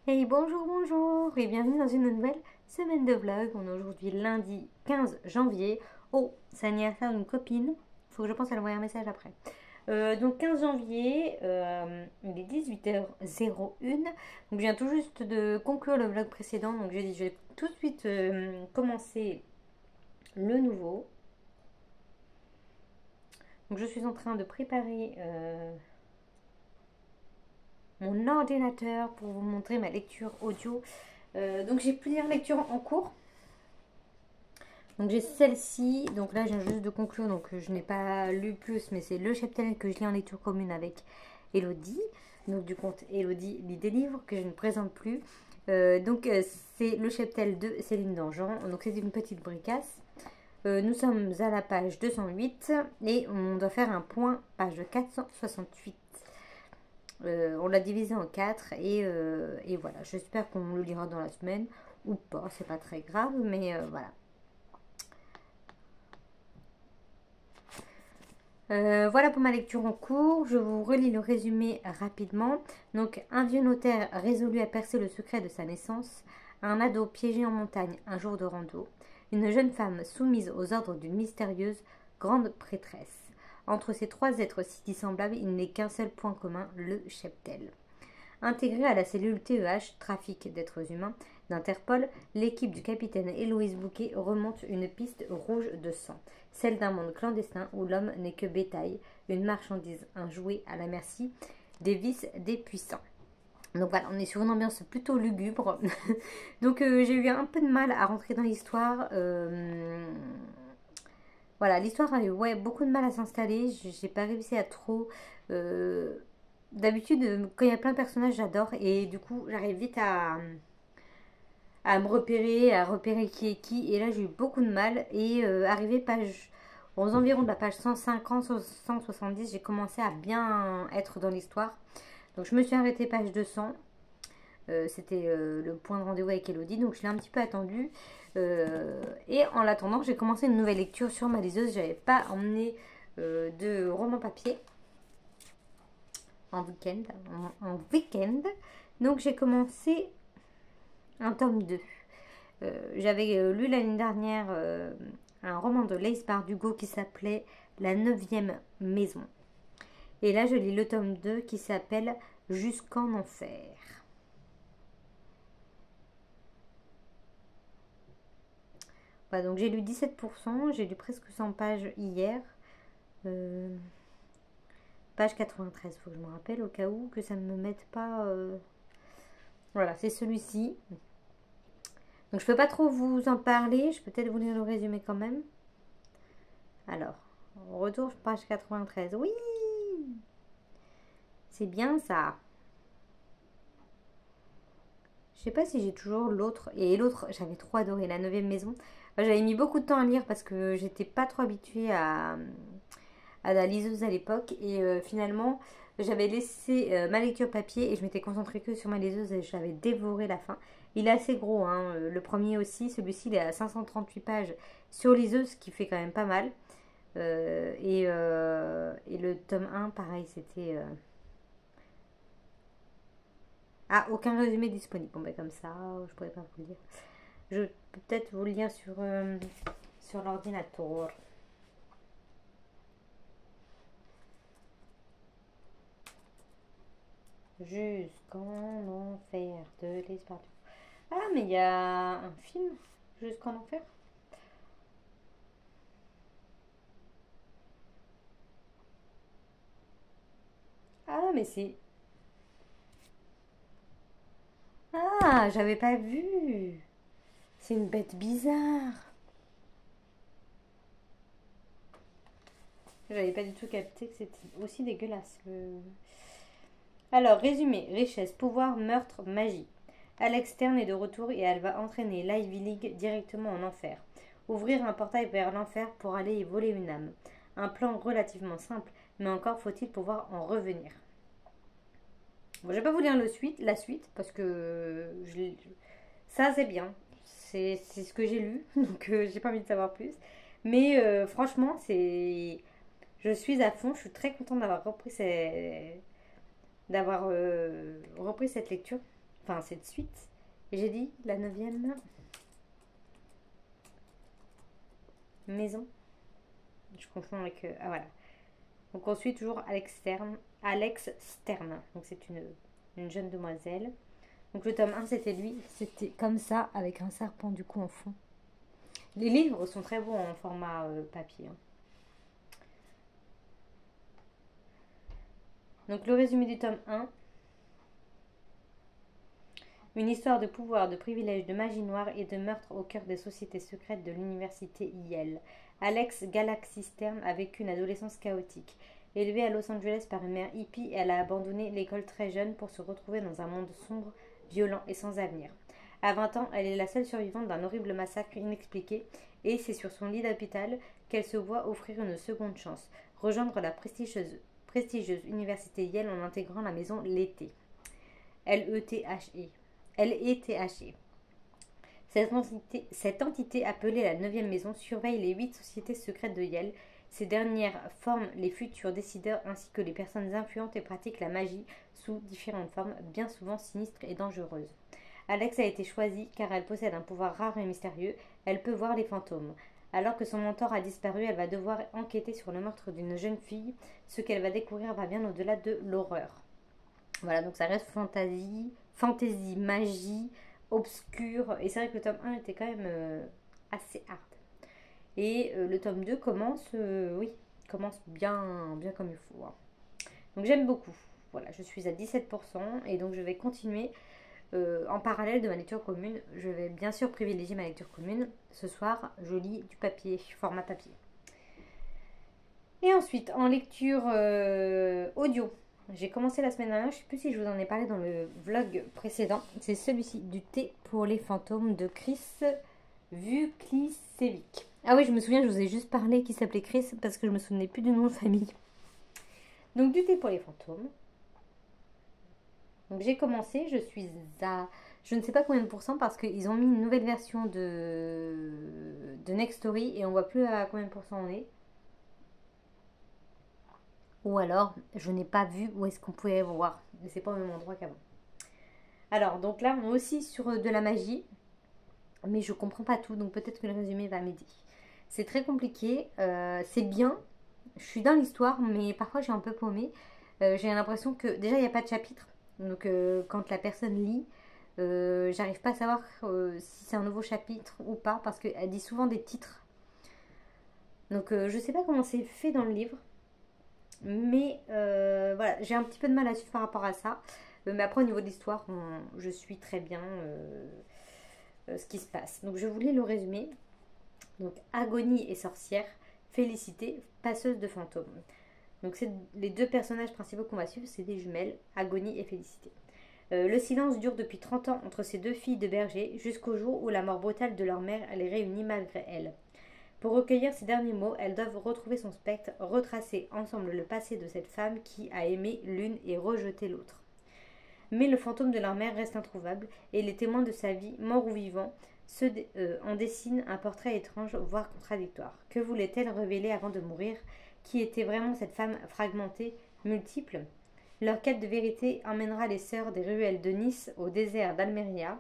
Hey, bonjour, bonjour et bienvenue dans une nouvelle semaine de vlog. On est aujourd'hui lundi 15 janvier. Oh, c'est l'anniversaire d'une copine. Faut que je pense à lui envoyer un message après. Donc 15 janvier, il est 18h01. Donc je viens tout juste de conclure le vlog précédent. Donc j'ai dit je vais tout de suite commencer le nouveau. Donc je suis en train de préparer mon ordinateur pour vous montrer ma lecture audio. Donc j'ai plusieurs lectures en cours. Donc j'ai celle-ci, donc là je viens juste de conclure, donc je n'ai pas lu plus, mais c'est Le Cheptel que je lis en lecture commune avec Elodie, donc du compte Elodie lit des livres que je ne présente plus. C'est Le Cheptel de Céline Dangean, donc c'est une petite bricasse. Nous sommes à la page 208 et on doit faire un point, page 468. On l'a divisé en 4 et voilà, j'espère qu'on le lira dans la semaine ou pas, c'est pas très grave, mais voilà. Voilà pour ma lecture en cours. Je vous relis le résumé rapidement. Donc, un vieux notaire résolu à percer le secret de sa naissance, un ado piégé en montagne un jour de rando, une jeune femme soumise aux ordres d'une mystérieuse grande prêtresse. Entre ces trois êtres si dissemblables, il n'est qu'un seul point commun, le cheptel. Intégrée à la cellule TEH, trafic d'êtres humains, d'Interpol, l'équipe du capitaine Héloïse Bouquet remonte une piste rouge de sang, celle d'un monde clandestin où l'homme n'est que bétail, une marchandise, un jouet à la merci des vices des puissants. Donc voilà, on est sur une ambiance plutôt lugubre. Donc j'ai eu un peu de mal à rentrer dans l'histoire. Voilà, l'histoire a eu beaucoup de mal à s'installer. J'ai pas réussi à trop... D'habitude, quand il y a plein de personnages, j'adore. Et du coup, j'arrive vite à me repérer, à repérer qui est qui. Et là, j'ai eu beaucoup de mal. Et arrivé aux environs de la page 150, 170, j'ai commencé à bien être dans l'histoire. Donc, je me suis arrêtée page 200. C'était le point de rendez-vous avec Elodie. Donc, je l'ai un petit peu attendu. Et en l'attendant, j'ai commencé une nouvelle lecture sur ma liseuse. Je n'avais pas emmené de roman papier en week-end. Donc, j'ai commencé un tome 2. J'avais lu l'année dernière un roman de Laïs Bardugo qui s'appelait La 9e maison. Et là, je lis le tome 2 qui s'appelle Jusqu'en enfer. Voilà, donc j'ai lu 17%, j'ai lu presque 100 pages hier. Page 93, faut que je me rappelle au cas où que ça ne me mette pas... Voilà, c'est celui-ci. Donc je peux pas trop vous en parler, je peux peut-être vous lire le résumé quand même. Alors, on retourne page 93. Oui, c'est bien ça. Je sais pas si j'ai toujours l'autre. Et l'autre, j'avais trop adoré, La 9e maison. J'avais mis beaucoup de temps à lire parce que j'étais pas trop habituée à la liseuse à l'époque. Et finalement, j'avais laissé ma lecture papier et je m'étais concentrée que sur ma liseuse et j'avais dévoré la fin. Il est assez gros, hein. Le premier aussi. Celui-ci, il est à 538 pages sur liseuse, ce qui fait quand même pas mal. Et le tome 1, pareil, c'était... Ah, aucun résumé disponible. Bon, ben comme ça, je pourrais pas vous le dire. Je peux peut-être vous le lire sur l'ordinateur. Jusqu'en enfer de l'espace. Ah, mais il y a un film, Jusqu'en enfer. Ah, mais c'est... Ah, j'avais pas vu. C'est une bête bizarre. J'avais pas du tout capté que c'était aussi dégueulasse. Alors, résumé, richesse, pouvoir, meurtre, magie. Alex Stern est de retour et elle va entraîner l'Ivy League directement en enfer. Ouvrir un portail vers l'enfer pour aller y voler une âme. Un plan relativement simple, mais encore faut-il pouvoir en revenir. Bon, je vais pas vous lire la suite, parce que ça c'est bien. C'est ce que j'ai lu, donc j'ai pas envie de savoir plus. Mais franchement, je suis à fond, je suis très contente d'avoir repris cette lecture. enfin cette suite. Et j'ai dit la 9e maison. Je confonds avec... ah voilà. Donc on suit toujours Alex Stern. Donc c'est une jeune demoiselle. Donc le tome 1 c'était lui. C'était comme ça avec un serpent du coup en fond. Les livres sont très beaux en format papier. Hein. Donc le résumé du tome 1. Une histoire de pouvoir, de privilèges, de magie noire et de meurtre au cœur des sociétés secrètes de l'université Yale. Alex Galaxy Stern a vécu une adolescence chaotique. Élevée à Los Angeles par une mère hippie, elle a abandonné l'école très jeune pour se retrouver dans un monde sombre, violent et sans avenir. À 20 ans, elle est la seule survivante d'un horrible massacre inexpliqué et c'est sur son lit d'hôpital qu'elle se voit offrir une seconde chance, rejoindre la prestigieuse université Yale en intégrant la maison l'été. L-E-T-H-E. L-E-T-H-E. Cette entité appelée la 9e maison surveille les 8 sociétés secrètes de Yale. Ces dernières forment les futurs décideurs ainsi que les personnes influentes et pratiquent la magie sous différentes formes, bien souvent sinistres et dangereuses. Alex a été choisie car elle possède un pouvoir rare et mystérieux, elle peut voir les fantômes. Alors que son mentor a disparu, elle va devoir enquêter sur le meurtre d'une jeune fille. Ce qu'elle va découvrir va bien au-delà de l'horreur. Voilà, donc ça reste fantasy, magie, obscur. Et c'est vrai que le tome 1 était quand même assez hard. Et le tome 2 commence bien comme il faut. Hein. Donc j'aime beaucoup. Voilà, je suis à 17% et donc je vais continuer en parallèle de ma lecture commune. Je vais bien sûr privilégier ma lecture commune. Ce soir, je lis du papier, format papier. Et ensuite, en lecture audio, j'ai commencé la semaine dernière, je ne sais plus si je vous en ai parlé dans le vlog précédent. C'est celui-ci, Du thé pour les fantômes de Chris Vuklicevic. Ah oui, je me souviens, je vous ai juste parlé qu'il s'appelait Chris parce que je me souvenais plus du nom de famille. Donc Du thé pour les fantômes. Donc j'ai commencé, je suis à... Je ne sais pas combien de pourcents parce qu'ils ont mis une nouvelle version de Next Story et on voit plus à combien de pourcents on est. Ou alors, je n'ai pas vu où est-ce qu'on pouvait voir. Mais c'est pas au même endroit qu'avant. Alors, donc là, on est aussi sur de la magie. Mais je comprends pas tout, donc peut-être que le résumé va m'aider. C'est très compliqué. C'est bien. Je suis dans l'histoire, mais parfois j'ai un peu paumé. J'ai l'impression que... Déjà, il n'y a pas de chapitre. Donc, quand la personne lit, j'arrive pas à savoir si c'est un nouveau chapitre ou pas. Parce qu'elle dit souvent des titres. Donc, je sais pas comment c'est fait dans le livre. Mais voilà, j'ai un petit peu de mal à suivre par rapport à ça. Mais après, au niveau de l'histoire, je suis très bien ce qui se passe. Donc, je vous lis le résumé. Donc, Agonie et sorcière, Félicité, passeuse de fantômes. Donc, c'est les deux personnages principaux qu'on va suivre, c'est des jumelles, Agonie et Félicité. Le silence dure depuis 30 ans entre ces deux filles de berger, jusqu'au jour où la mort brutale de leur mère les réunit malgré elles. Pour recueillir ces derniers mots, elles doivent retrouver son spectre, retracer ensemble le passé de cette femme qui a aimé l'une et rejeté l'autre. Mais le fantôme de leur mère reste introuvable, et les témoins de sa vie, morts ou vivants, en dessinent un portrait étrange, voire contradictoire. Que voulait-elle révéler avant de mourir? Qui était vraiment cette femme fragmentée, multiple? Leur quête de vérité emmènera les sœurs des ruelles de Nice au désert d'Almeria,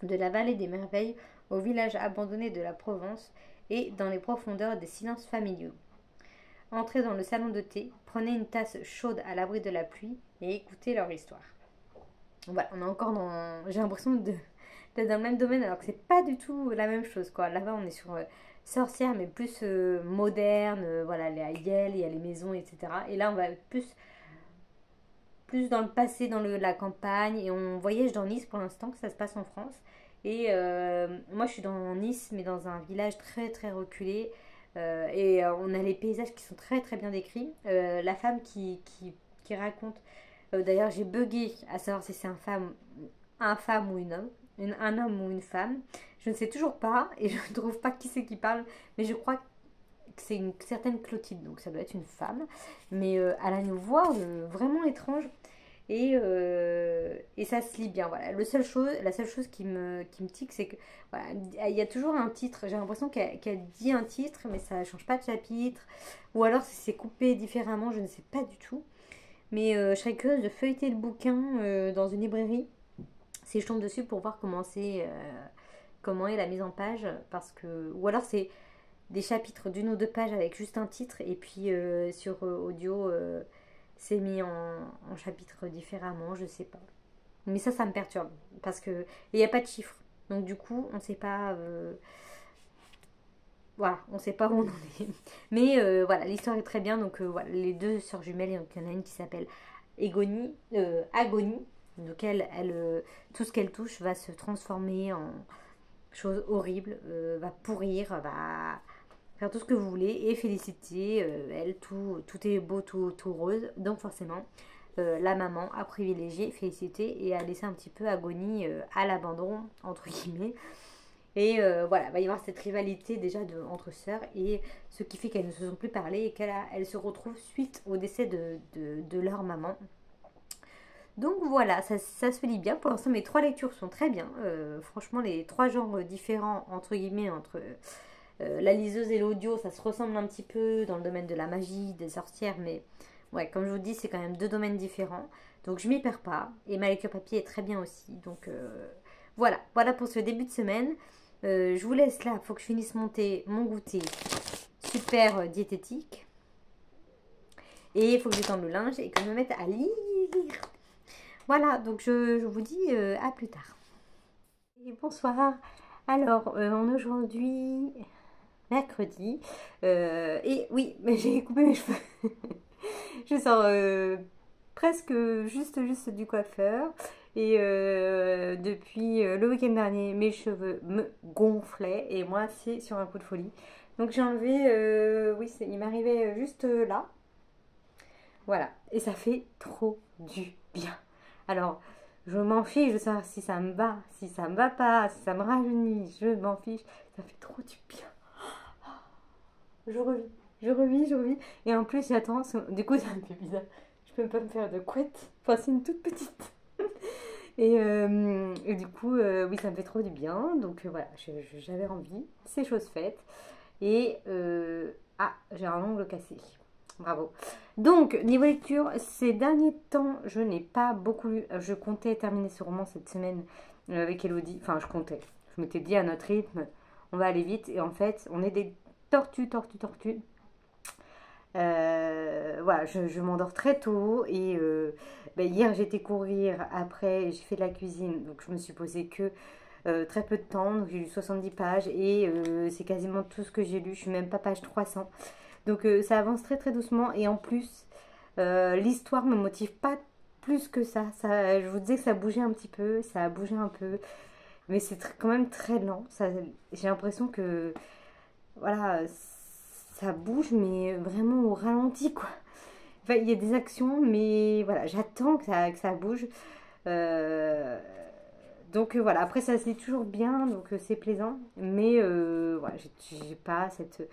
de la vallée des merveilles au village abandonné de la Provence, et dans les profondeurs des silences familiaux. Entrez dans le salon de thé, prenez une tasse chaude à l'abri de la pluie et écoutez leur histoire. Voilà, on est encore dans... J'ai l'impression d'être dans le même domaine alors que c'est pas du tout la même chose, quoi. Là-bas, on est sur sorcière, mais plus moderne. Voilà, les Yale, il y a les maisons, etc. Et là, on va être plus dans le passé, dans la campagne. Et on voyage dans Nice pour l'instant, que ça se passe en France. Et moi, je suis dans Nice, mais dans un village très très reculé. On a les paysages qui sont très très bien décrits. La femme qui raconte, d'ailleurs, j'ai bugué à savoir si c'est un femme ou un homme ou une femme. Je ne sais toujours pas et je ne trouve pas qui c'est qui parle, mais je crois que c'est une certaine Clotilde, donc ça doit être une femme. Mais elle a une voix vraiment étrange. Et ça se lit bien. Voilà. La seule chose qui me tique, c'est que voilà, il y a toujours un titre. J'ai l'impression qu'elle dit un titre, mais ça ne change pas de chapitre. Ou alors si c'est coupé différemment, je ne sais pas du tout. Mais je serais curieuse de feuilleter le bouquin dans une librairie. si je tombe dessus pour voir comment c'est, comment est la mise en page, parce que, ou alors c'est des chapitres d'une ou deux pages avec juste un titre, et puis sur audio, c'est mis en chapitres différemment, je sais pas. Mais ça me perturbe, parce que il n'y a pas de chiffres. Donc du coup, on sait pas, voilà, on sait pas où on en est. Mais voilà, l'histoire est très bien. Donc voilà, les deux sœurs jumelles, il y en a une qui s'appelle Agonie. Donc tout ce qu'elle touche va se transformer en chose horrible, va pourrir, va faire tout ce que vous voulez. Et Félicité, elle, tout est beau, tout rose. Donc forcément, la maman a privilégié Félicité et a laissé un petit peu Agonie à l'abandon, entre guillemets. Et voilà, il va y avoir cette rivalité déjà entre sœurs, et ce qui fait qu'elles ne se sont plus parlé et qu'elles se retrouvent suite au décès de leur maman. Donc voilà, ça se lit bien. Pour l'instant, mes trois lectures sont très bien. Franchement, les trois genres différents, entre guillemets, entre la liseuse et l'audio, ça se ressemble un petit peu dans le domaine de la magie, des sorcières, mais ouais, comme je vous dis, c'est quand même deux domaines différents. Donc je m'y perds pas. Et ma lecture papier est très bien aussi. Donc voilà pour ce début de semaine. Je vous laisse là, il faut que je finisse monter mon goûter super diététique. Et il faut que j'étende le linge et que je me mette à lire. Voilà, donc je vous dis à plus tard. Et bonsoir. Alors, on est aujourd'hui mercredi. Et oui, mais j'ai coupé mes cheveux. Je sors presque juste du coiffeur. Et depuis le week-end dernier, mes cheveux me gonflaient. Et moi, c'est sur un coup de folie. Donc j'ai enlevé, oui, il m'arrivait juste là. Voilà. Et ça fait trop du bien. Alors, je m'en fiche de savoir si ça me va, si ça me va pas, si ça me rajeunit. Je m'en fiche. Ça fait trop du bien. Je revis. Et en plus, j'attends. Du coup, ça me fait bizarre. Je peux pas me faire de couette. Enfin, c'est une toute petite. Et du coup, oui, ça me fait trop du bien. Donc voilà, j'avais envie. C'est chose faite. Et ah, j'ai un ongle cassé. Bravo. Donc, niveau lecture, ces derniers temps, je n'ai pas beaucoup lu. Je comptais terminer ce roman cette semaine avec Elodie. Enfin, je comptais. Je m'étais dit à notre rythme, on va aller vite. Et en fait, on est des tortues. Voilà, je m'endors très tôt et hier j'étais courir, après j'ai fait de la cuisine, donc je me suis posée que très peu de temps, donc j'ai lu 70 pages et c'est quasiment tout ce que j'ai lu, je suis même pas page 300. Donc ça avance très doucement et en plus l'histoire me motive pas plus que ça. Je vous disais que ça bougeait un petit peu, ça a bougé un peu, mais c'est quand même très lent. J'ai l'impression que voilà, ça bouge, mais vraiment au ralenti, quoi. Enfin, il y a des actions, mais voilà, j'attends que ça bouge. Euh, donc voilà, après ça se lit toujours bien, donc c'est plaisant. Mais voilà, j'ai pas cette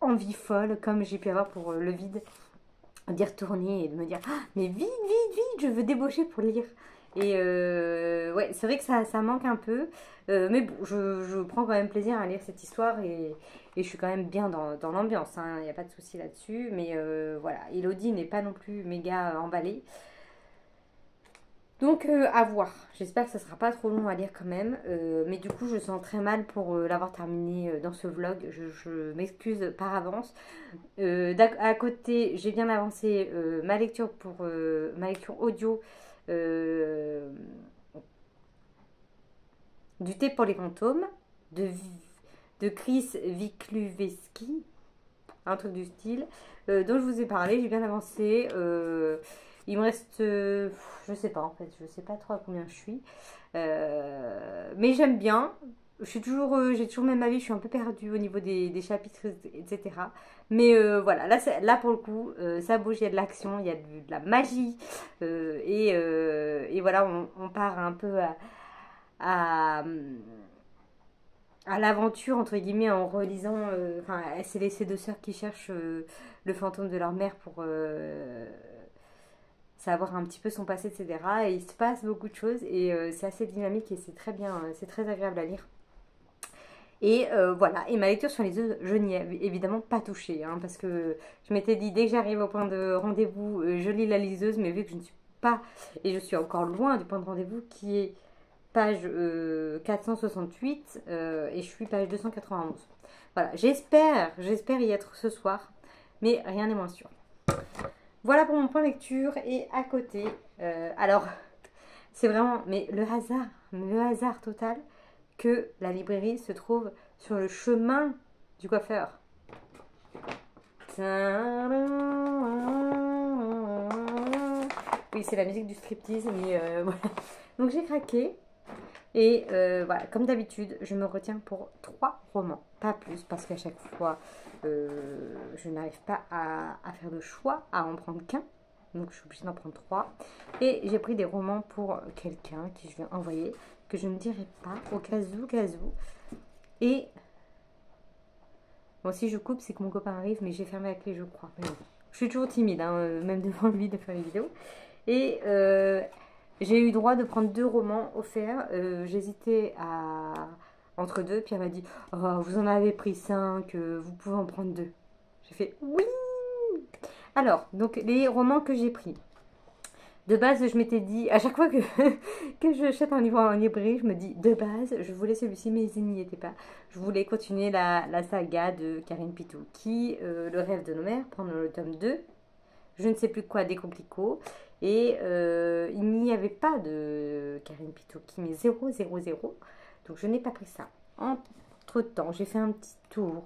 envie folle comme j'ai pu avoir pour le vide, d'y retourner et de me dire ah, mais vite, je veux débaucher pour lire. Et ouais, c'est vrai que ça manque un peu. Mais bon, je prends quand même plaisir à lire cette histoire et je suis quand même bien dans l'ambiance. Il n'y a pas de souci là-dessus. Mais voilà, Elodie n'est pas non plus méga emballée. Donc à voir. J'espère que ça sera pas trop long à lire quand même. Mais du coup, je sens très mal pour l'avoir terminé dans ce vlog. Je m'excuse par avance. À côté, j'ai bien avancé ma lecture audio euh, du thé pour les fantômes de, de Chris Wikluvski, un truc du style, dont je vous ai parlé. J'ai bien avancé. Il me reste, je sais pas en fait, je sais pas trop à combien je suis. Mais j'aime bien. J'ai toujours le même avis, je suis un peu perdue au niveau des chapitres, etc. Mais voilà, là pour le coup, ça bouge, il y a de l'action, il y a de la magie. Et voilà, on part un peu à, à l'aventure, entre guillemets, en relisant. Enfin, c'est ces deux sœurs qui cherchent le fantôme de leur mère pour savoir un petit peu son passé, etc. Et il se passe beaucoup de choses et c'est assez dynamique et c'est très bien, c'est très agréable à lire. Et voilà, et ma lecture sur les œufs, je n'y ai évidemment pas touché, hein, parce que je m'étais dit, dès que j'arrive au point de rendez-vous, je lis la liseuse, mais vu que je ne suis pas, et je suis encore loin du point de rendez-vous qui est page 468 et je suis page 291. Voilà, j'espère y être ce soir, mais rien n'est moins sûr. Voilà pour mon point lecture. Et à côté, alors, c'est vraiment, mais le hasard total que la librairie se trouve sur le chemin du coiffeur. Oui, c'est la musique du striptease, mais voilà. Donc j'ai craqué. Et voilà, comme d'habitude, je me retiens pour 3 romans, pas plus, parce qu'à chaque fois, je n'arrive pas à faire de choix, à en prendre qu'un. Donc je suis obligée d'en prendre 3. Et j'ai pris des romans pour quelqu'un qui je vais envoyer, que je ne dirai pas, au cas où. Et bon, si je coupe, c'est que mon copain arrive, mais j'ai fermé la clé, je crois. Mais bon, je suis toujours timide, hein, même devant lui, de faire une vidéo. Et j'ai eu droit de prendre 2 romans offerts. J'hésitais entre 2. Puis elle m'a dit, oh, vous en avez pris 5, vous pouvez en prendre 2. J'ai fait oui. Alors, donc les romans que j'ai pris. De base, je m'étais dit, à chaque fois que, que je achète un livre en librairie, je me dis, de base, je voulais celui-ci, mais il n'y était pas. Je voulais continuer la saga de Karine Pitouki, Le rêve de nos mères, prendre le tome 2. Je ne sais plus quoi, des complicots. Et il n'y avait pas de Karine Pitouki, mais 0. Donc je n'ai pas pris ça. Entre temps, j'ai fait un petit tour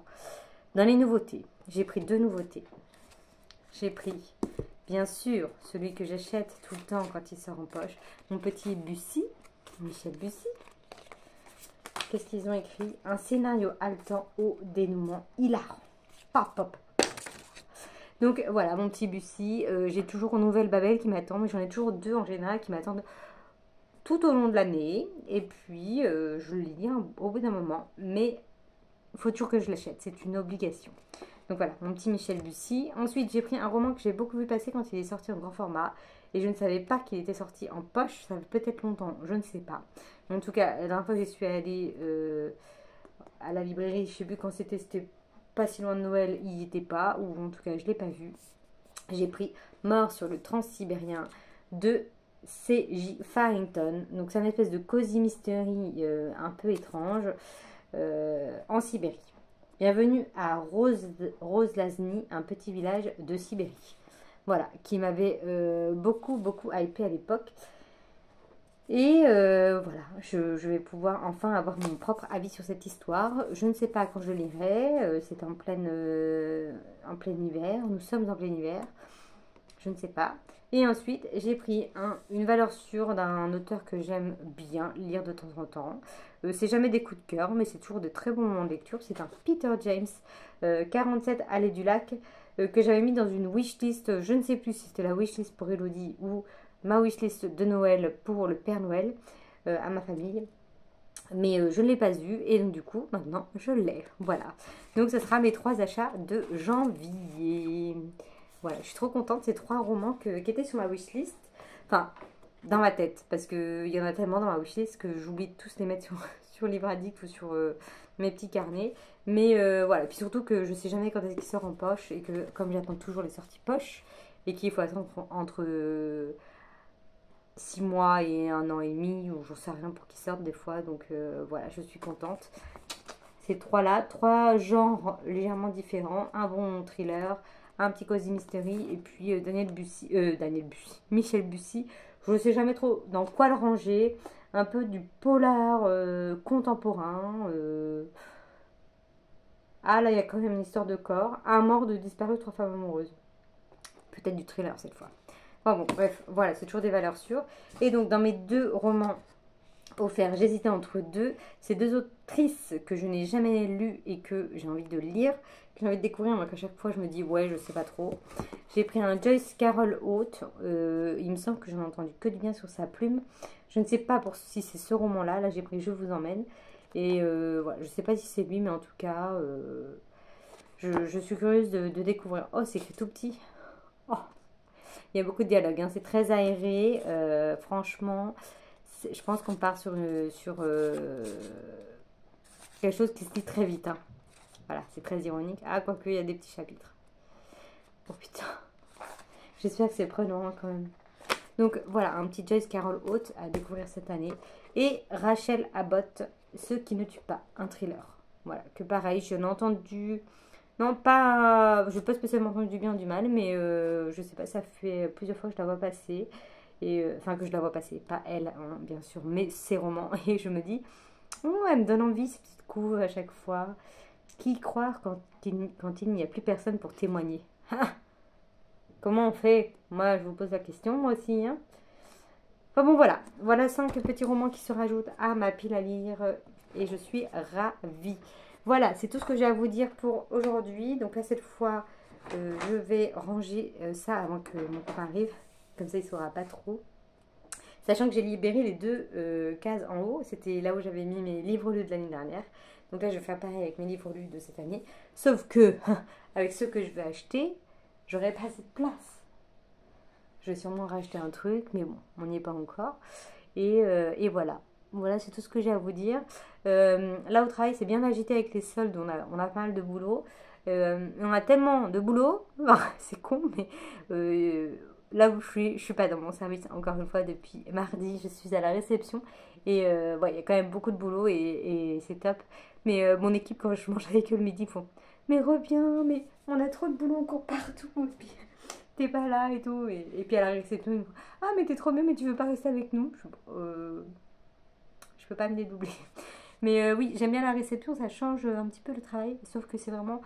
dans les nouveautés. J'ai pris 2 nouveautés. J'ai pris, bien sûr, celui que j'achète tout le temps quand il sort en poche. Mon petit Bussy, Michel Bussy. Qu'est-ce qu'ils ont écrit? Un scénario haletant au dénouement hilarant. Pop. Donc voilà, mon petit Bussy. J'ai toujours une nouvelle Babel qui m'attend, mais j'en ai toujours 2 en général qui m'attendent tout au long de l'année. Et puis, je le lis au bout d'un moment. Mais il faut toujours que je l'achète, c'est une obligation. Donc voilà, mon petit Michel Bussy. Ensuite, j'ai pris un roman que j'ai beaucoup vu passer quand il est sorti en grand format. Et je ne savais pas qu'il était sorti en poche. Ça fait peut-être longtemps, je ne sais pas. En tout cas, la dernière fois que je suis allée à la librairie, je ne sais plus quand c'était pas si loin de Noël, il n'y était pas. Ou en tout cas, je ne l'ai pas vu. J'ai pris Mort sur le Transsibérien de C.J. Farrington. Donc c'est une espèce de cozy mystery un peu étrange en Sibérie. Bienvenue à Roslazny, un petit village de Sibérie. Voilà, qui m'avait beaucoup hypé à l'époque. Et voilà, je vais pouvoir enfin avoir mon propre avis sur cette histoire. Je ne sais pas quand je lirai, c'est en plein hiver, nous sommes en plein hiver, je ne sais pas. Et ensuite, j'ai pris une valeur sûre d'un auteur que j'aime bien lire de temps en temps. C'est jamais des coups de cœur, mais c'est toujours de très bons moments de lecture. C'est un Peter James, 47 Allée du Lac, que j'avais mis dans une wishlist. Je ne sais plus si c'était la wishlist pour Elodie ou ma wishlist de Noël pour le Père Noël à ma famille. Mais je ne l'ai pas eu et donc du coup, maintenant, je l'ai. Voilà. Donc, ce sera mes 3 achats de janvier. Voilà, je suis trop contente. Ces 3 romans qui étaient sur ma wishlist. Enfin, dans ma tête. Parce qu'il y en a tellement dans ma wishlist que j'oublie de tous les mettre sur Livre Addict ou sur mes petits carnets. Mais voilà. Puis surtout que je ne sais jamais quand est-ce qu'il sort en poche. Et que comme j'attends toujours les sorties poche. Et qu'il faut attendre entre 6 mois et 1 an et demi. Ou j'en sais rien pour qu'ils sortent des fois. Donc voilà, je suis contente. Ces 3-là. 3 genres légèrement différents. Un bon thriller. Un petit cozy mystery et puis Michel Bussy. Je ne sais jamais trop dans quoi le ranger. Un peu du polar contemporain. Ah là, il y a quand même une histoire de corps. Un mort de disparu, 3 femmes amoureuses. Peut-être du thriller cette fois. Enfin bon, bref, voilà, c'est toujours des valeurs sûres. Et donc, dans mes 2 romans offerts, j'hésitais entre 2. Ces 2 autrices que je n'ai jamais lues et que j'ai envie de lire, que j'ai envie de découvrir, moi qu'à chaque fois je me dis ouais, je sais pas trop. J'ai pris un Joyce Carol Oates. Il me semble que j'en ai entendu que du bien sur sa plume. Je ne sais pas si c'est ce roman-là. Là, j'ai pris Je vous emmène. Et voilà, je ne sais pas si c'est lui, mais en tout cas, je suis curieuse de découvrir. Oh, c'est écrit tout petit. Oh, il y a beaucoup de dialogues, hein. C'est très aéré. Franchement, je pense qu'on part sur quelque chose qui se dit très vite, hein. Voilà, c'est très ironique. Ah, quoique, il y a des petits chapitres. Oh putain. J'espère que c'est prenant hein, quand même. Donc voilà, un petit Joyce Carol Oates à découvrir cette année. Et Rachel Abbott, Ceux qui ne tuent pas, un thriller. Voilà, que pareil, je n'ai entendu... Non, pas... Je n'ai pas spécialement entendu du bien ou du mal, mais je sais pas, ça fait plusieurs fois que je la vois passer. Et, enfin, que je la vois passer, pas elle, hein, bien sûr, mais ses romans. Et je me dis, oh, elle me donne envie, ces petites coups à chaque fois. Qui croire quand il n'y a plus personne pour témoigner? Comment on fait? Moi, je vous pose la question, moi aussi. Hein. Enfin bon, voilà. Voilà 5 petits romans qui se rajoutent à ma pile à lire. Et je suis ravie. Voilà, c'est tout ce que j'ai à vous dire pour aujourd'hui. Donc là, cette fois, je vais ranger ça avant que mon copain arrive. Comme ça, il ne saura pas trop. Sachant que j'ai libéré les 2 cases en haut. C'était là où j'avais mis mes livres lus de l'année dernière. Donc là, je vais faire pareil avec mes livres lus de cette année. Sauf que, avec ceux que je vais acheter, j'aurai pas assez de place. Je vais sûrement racheter un truc, mais bon, on n'y est pas encore. Et voilà. Voilà, c'est tout ce que j'ai à vous dire. Là au travail, c'est bien agité avec les soldes. On a pas mal de boulot. On a tellement de boulot. C'est con, mais là où je suis pas dans mon service. Encore une fois, depuis mardi, je suis à la réception. Et ouais, il y a quand même beaucoup de boulot et c'est top. Mais mon équipe, quand je mange avec eux le midi, ils font mais reviens, mais on a trop de boulot, on court partout. Et puis t'es pas là et tout. Et puis à la réception, ils me font ah, mais t'es trop bien, mais tu veux pas rester avec nous? Je peux pas me dédoubler. Mais oui, j'aime bien la réception, ça change un petit peu le travail. Sauf que c'est vraiment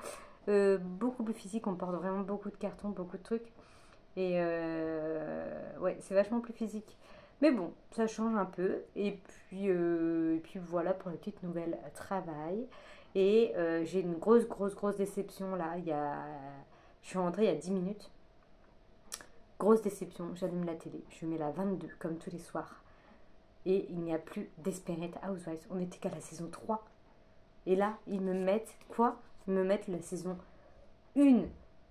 beaucoup plus physique. On porte vraiment beaucoup de cartons, beaucoup de trucs. Et ouais, c'est vachement plus physique. Mais bon, ça change un peu. Et puis voilà pour la petite nouvelle travail. Et j'ai une grosse déception là. Je suis rentrée il y a 10 minutes. Grosse déception, j'allume la télé. Je mets la 22 comme tous les soirs. Et il n'y a plus Desperate Housewives. On n'était qu'à la saison 3. Et là, ils me mettent quoi? Ils me mettent la saison 1,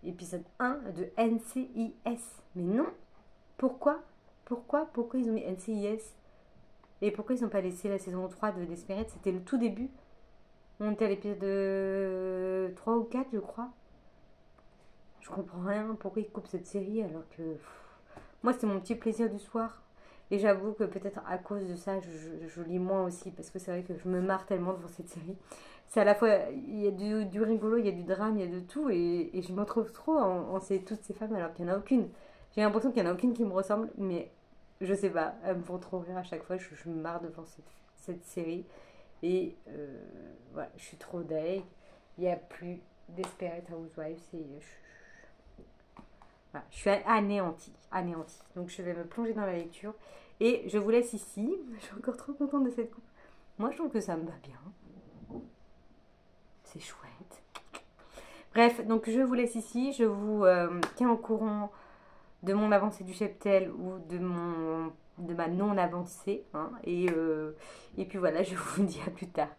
épisode 1 de NCIS. Mais non. Pourquoi ils ont mis NCIS? Et pourquoi ils n'ont pas laissé la saison 3 de Desperate? C'était le tout début. On était à l'épisode 3 ou 4, je crois. Je comprends rien. Pourquoi ils coupent cette série alors que... Moi, c'est mon petit plaisir du soir. Et j'avoue que peut-être à cause de ça, je lis moins aussi. Parce que c'est vrai que je me marre tellement devant cette série. C'est à la fois, il y a du rigolo, il y a du drame, il y a de tout. Et je me retrouve trop en toutes ces femmes alors qu'il n'y en a aucune. J'ai l'impression qu'il n'y en a aucune qui me ressemble. Mais je sais pas, elles me font trop rire à chaque fois. Je me marre devant cette série. Et voilà, je suis trop deg. Il n'y a plus Desperate Housewives. Voilà, je suis anéantie. Donc je vais me plonger dans la lecture. Et je vous laisse ici. Je suis encore trop contente de cette coupe. Moi, je trouve que ça me va bien. C'est chouette. Bref, donc je vous laisse ici. Je vous tiens au courant de mon avancée du cheptel ou de ma non-avancée. Hein, et puis voilà, je vous dis à plus tard.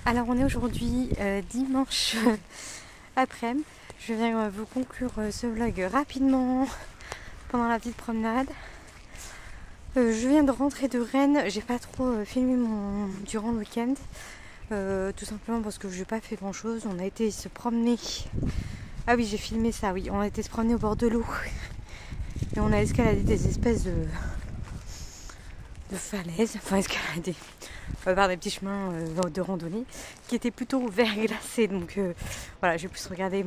Alors on est aujourd'hui dimanche après-midi. Je viens vous conclure ce vlog rapidement pendant la petite promenade. Je viens de rentrer de Rennes. J'ai pas trop filmé durant le week-end. Tout simplement parce que je n'ai pas fait grand chose. On a été se promener. Ah oui, j'ai filmé ça, oui. On a été se promener au bord de l'eau. Et on a escaladé des espèces de falaises. Enfin escaladé. Par des petits chemins de randonnée qui étaient plutôt verglacés. Donc voilà, j'ai plus regardé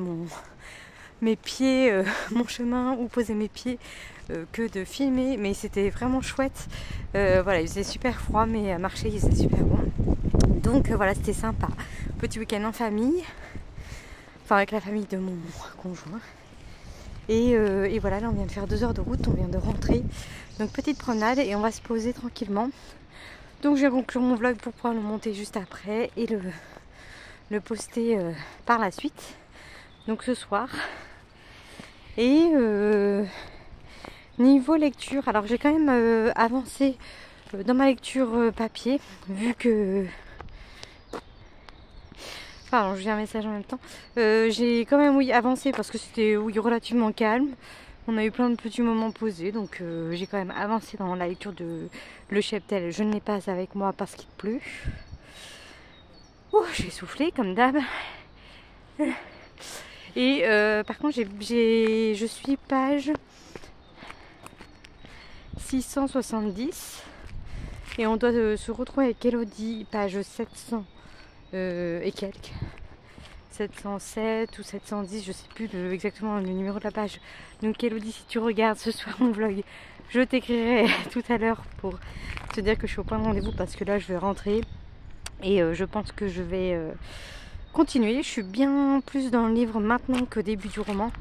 mes pieds, mon chemin, où poser mes pieds que de filmer. Mais c'était vraiment chouette. Voilà, il faisait super froid, mais à marcher, il faisait super bon. Donc voilà, c'était sympa. Petit week-end en famille. Enfin, avec la famille de mon conjoint. Et voilà, là on vient de faire 2 heures de route, on vient de rentrer. Donc petite promenade et on va se poser tranquillement. Donc je vais conclure mon vlog pour pouvoir le monter juste après et le poster par la suite. Donc ce soir. Et niveau lecture, alors j'ai quand même avancé dans ma lecture papier, vu que... Pardon, je lis un message en même temps. J'ai quand même avancé parce que c'était relativement calme. On a eu plein de petits moments posés, donc j'ai quand même avancé dans la lecture de Le Cheptel. Je ne l'ai pas avec moi parce qu'il pleut. J'ai soufflé comme d'hab. Et par contre, je suis page 670 et on doit se retrouver avec Elodie, page 700 et quelques. 707 ou 710, je sais plus exactement le numéro de la page. Donc Elodie, si tu regardes ce soir mon vlog, je t'écrirai tout à l'heure pour te dire que je suis au point de rendez-vous parce que là je vais rentrer et je pense que je vais continuer. Je suis bien plus dans le livre maintenant qu'au début du roman.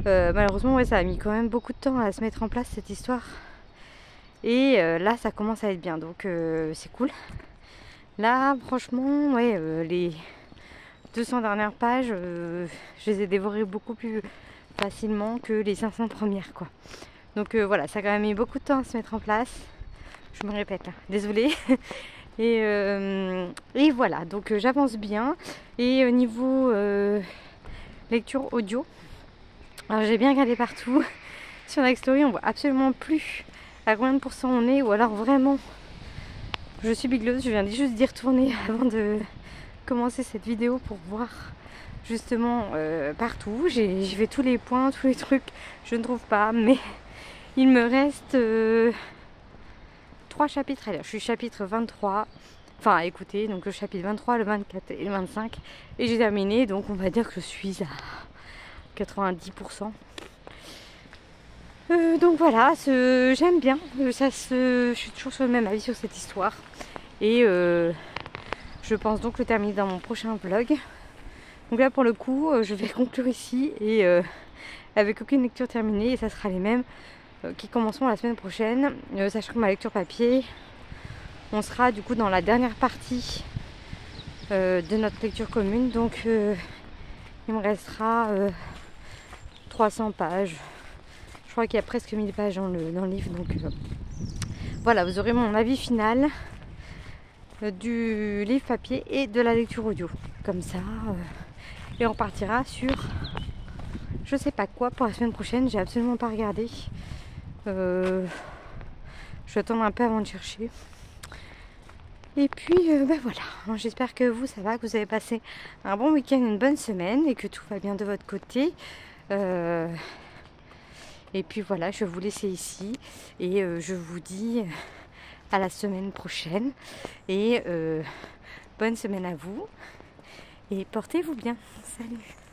Malheureusement, ça a mis quand même beaucoup de temps à se mettre en place cette histoire. Et là, ça commence à être bien, donc c'est cool. Là, franchement, les 200 dernières pages, je les ai dévorées beaucoup plus facilement que les 500 premières, quoi. Donc voilà, ça a quand même mis beaucoup de temps à se mettre en place. Je me répète là, désolée. Et voilà, donc j'avance bien. Et au niveau lecture audio, alors j'ai bien regardé partout. Sur Nextory, on voit absolument plus à combien de pourcents on est, ou alors vraiment, je suis bigleuse. Je viens juste d'y retourner avant de commencer cette vidéo pour voir justement partout. J'ai fait tous les points, tous les trucs, je ne trouve pas, mais il me reste 3 chapitres à lire. Je suis chapitre 23, enfin à écouter, donc le chapitre 23, le 24 et le 25, et j'ai terminé, donc on va dire que je suis à 90%. Donc voilà, j'aime bien, je suis toujours sur le même avis sur cette histoire, et je pense donc le terminer dans mon prochain vlog. Donc là pour le coup, je vais conclure ici et avec aucune lecture terminée, et ça sera les mêmes qui commenceront la semaine prochaine. Sachant que ma lecture papier, on sera du coup dans la dernière partie de notre lecture commune. Donc il me restera 300 pages. Je crois qu'il y a presque 1000 pages dans le livre. Donc voilà, vous aurez mon avis final du livre papier et de la lecture audio. Comme ça, et on partira sur je sais pas quoi pour la semaine prochaine. J'ai absolument pas regardé. Je vais attendre un peu avant de chercher. Et puis voilà, j'espère que vous ça va, que vous avez passé un bon week-end, une bonne semaine et que tout va bien de votre côté. Et puis voilà, je vais vous laisser ici et je vous dis à la semaine prochaine et bonne semaine à vous et portez-vous bien. Salut.